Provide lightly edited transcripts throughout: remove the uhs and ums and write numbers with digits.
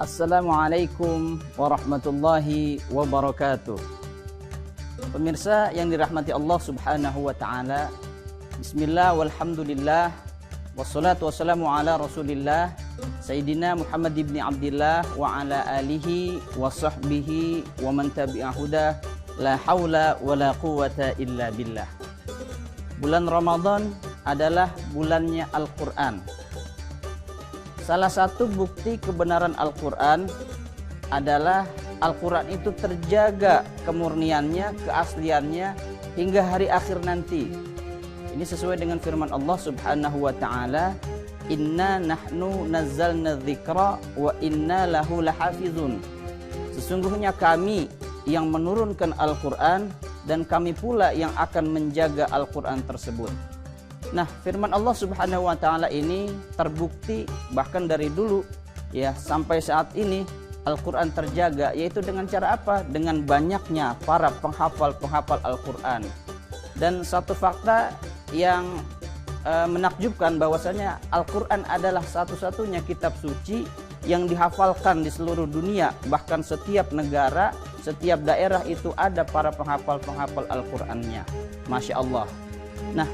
Assalamualaikum warahmatullahi wabarakatuh. Pemirsa yang dirahmati Allah Subhanahu wa taala. Bismillah walhamdulillah wassalatu wassalamu ala Rasulillah Sayyidina Muhammad ibn Abdillah wa ala alihi wa sahbihi wa man tabi'a huda. La haula wa la quwata illa billah. Bulan Ramadan adalah bulannya Al-Qur'an. Salah satu bukti kebenaran Al-Quran adalah Al-Quran itu terjaga kemurniannya, keasliannya hingga hari akhir nanti. Ini sesuai dengan firman Allah Subhanahu wa taala, "Inna nahnu nazzalna dzikra wa inna lahu lahafizun." Sesungguhnya kami yang menurunkan Al-Quran dan kami pula yang akan menjaga Al-Quran tersebut. Nah, firman Allah Subhanahu wa taala ini terbukti bahkan dari dulu ya sampai saat ini Al-Quran terjaga, yaitu dengan cara apa? Dengan banyaknya para penghafal Al-Quran. Dan satu fakta yang menakjubkan bahwasanya Al-Quran adalah satu-satunya kitab suci yang dihafalkan di seluruh dunia. Bahkan setiap negara, setiap daerah itu ada para penghafal Al-Qurannya. Masya Allah. Nah,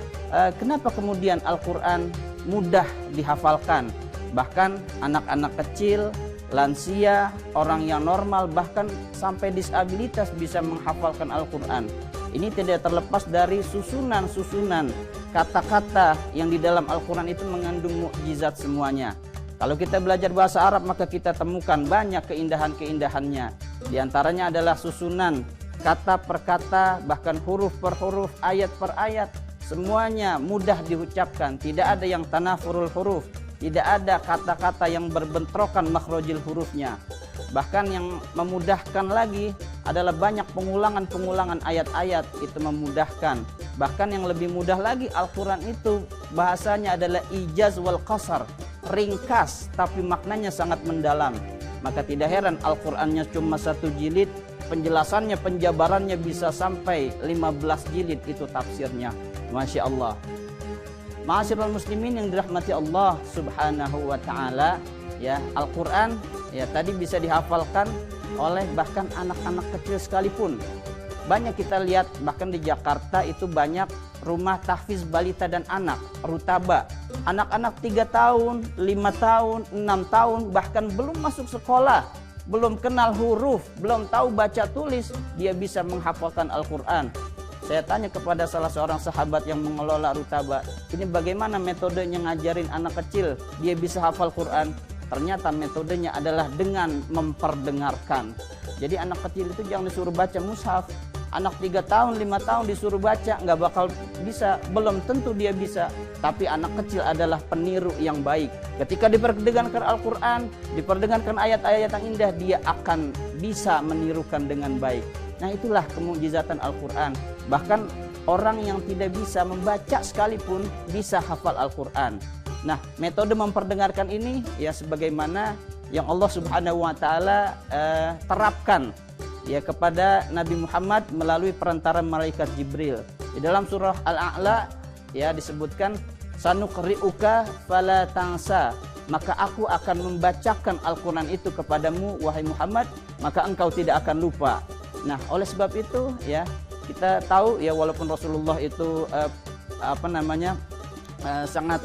kenapa kemudian Al-Quran mudah dihafalkan? Bahkan anak-anak kecil, lansia, orang yang normal, bahkan sampai disabilitas bisa menghafalkan Al-Quran. Ini tidak terlepas dari susunan-susunan kata-kata yang di dalam Al-Quran itu mengandung mukjizat semuanya. Kalau kita belajar bahasa Arab maka kita temukan banyak keindahan-keindahannya. Di antaranya adalah susunan kata per kata, bahkan huruf per huruf, ayat per ayat. Semuanya mudah diucapkan, tidak ada yang tanafurul huruf, tidak ada kata-kata yang berbentrokan makhrajil hurufnya. Bahkan yang memudahkan lagi adalah banyak pengulangan ayat-ayat, itu memudahkan. Bahkan yang lebih mudah lagi, Al-Quran itu bahasanya adalah ijaz wal qasar, ringkas tapi maknanya sangat mendalam. Maka tidak heran Al-Qurannya cuma 1 jilid, penjelasannya, penjabarannya bisa sampai 15 jilid itu tafsirnya. Masya Allah. Ma'asyiral muslimin yang dirahmati Allah Subhanahu wa taala, ya, Al-Qur'an ya tadi bisa dihafalkan oleh bahkan anak-anak kecil sekalipun. Banyak kita lihat bahkan di Jakarta itu banyak rumah tahfiz balita dan anak, rutaba. Anak-anak 3 tahun, 5 tahun, 6 tahun bahkan belum masuk sekolah, belum kenal huruf, belum tahu baca tulis, dia bisa menghafalkan Al-Qur'an. Saya tanya kepada salah seorang sahabat yang mengelola rutaba, ini bagaimana metodenya ngajarin anak kecil dia bisa hafal Quran? Ternyata metodenya adalah dengan memperdengarkan. Jadi anak kecil itu jangan disuruh baca mushaf. Anak 3 tahun, 5 tahun disuruh baca nggak bakal bisa, belum tentu dia bisa. Tapi anak kecil adalah peniru yang baik. Ketika diperdengarkan Al-Quran, diperdengarkan ayat-ayat yang indah, dia akan bisa menirukan dengan baik. Nah, itulah kemujizatan Al-Quran. Bahkan orang yang tidak bisa membaca sekalipun bisa hafal Al-Quran. Nah, metode memperdengarkan ini ya sebagaimana yang Allah Subhanahu wa taala terapkan ya kepada Nabi Muhammad melalui perantara malaikat Jibril. Di dalam surah Al-A'la ya disebutkan, sanuqri'uka fala tansa, maka aku akan membacakan Al-Quran itu kepadamu wahai Muhammad, maka engkau tidak akan lupa. Nah, oleh sebab itu ya kita tahu ya walaupun Rasulullah itu sangat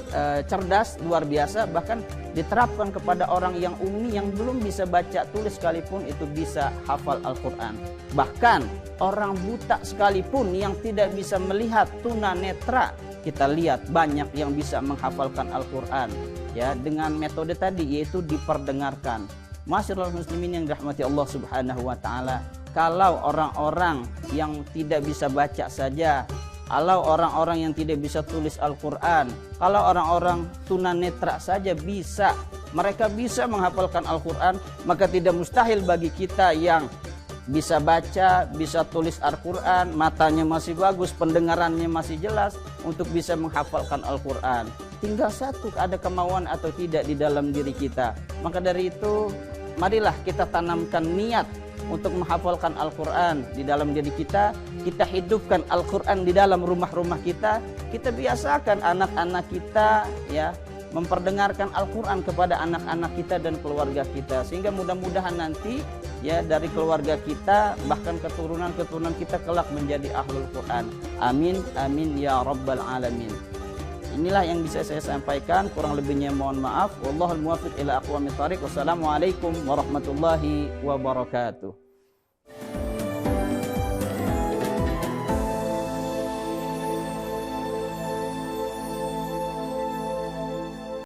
cerdas, luar biasa, bahkan diterapkan kepada orang yang ummi yang belum bisa baca tulis sekalipun itu bisa hafal Al-Quran. Bahkan orang buta sekalipun yang tidak bisa melihat tunanetra, kita lihat banyak yang bisa menghafalkan Al-Quran ya dengan metode tadi, yaitu diperdengarkan. Ma'asyiral muslimin yang dirahmati Allah Subhanahu wa taala, kalau orang-orang yang tidak bisa baca saja, kalau orang-orang yang tidak bisa tulis Al-Quran, kalau orang-orang tunanetra saja bisa, mereka bisa menghafalkan Al-Quran, maka tidak mustahil bagi kita yang bisa baca, bisa tulis Al-Quran, matanya masih bagus, pendengarannya masih jelas, untuk bisa menghafalkan Al-Quran. Tinggal satu, ada kemauan atau tidak di dalam diri kita. Maka dari itu, marilah kita tanamkan niat untuk menghafalkan Al-Quran di dalam diri kita. Kita hidupkan Al-Quran di dalam rumah-rumah kita. Kita biasakan anak-anak kita ya memperdengarkan Al-Quran kepada anak-anak kita dan keluarga kita, sehingga mudah-mudahan nanti ya dari keluarga kita bahkan keturunan-keturunan kita kelak menjadi ahlul Quran. Amin amin ya rabbal alamin. Inilah yang bisa saya sampaikan, kurang lebihnya mohon maaf. Wallahul muwaffiq ila aqwamit thariq. Wassalamualaikum warahmatullahi wabarakatuh.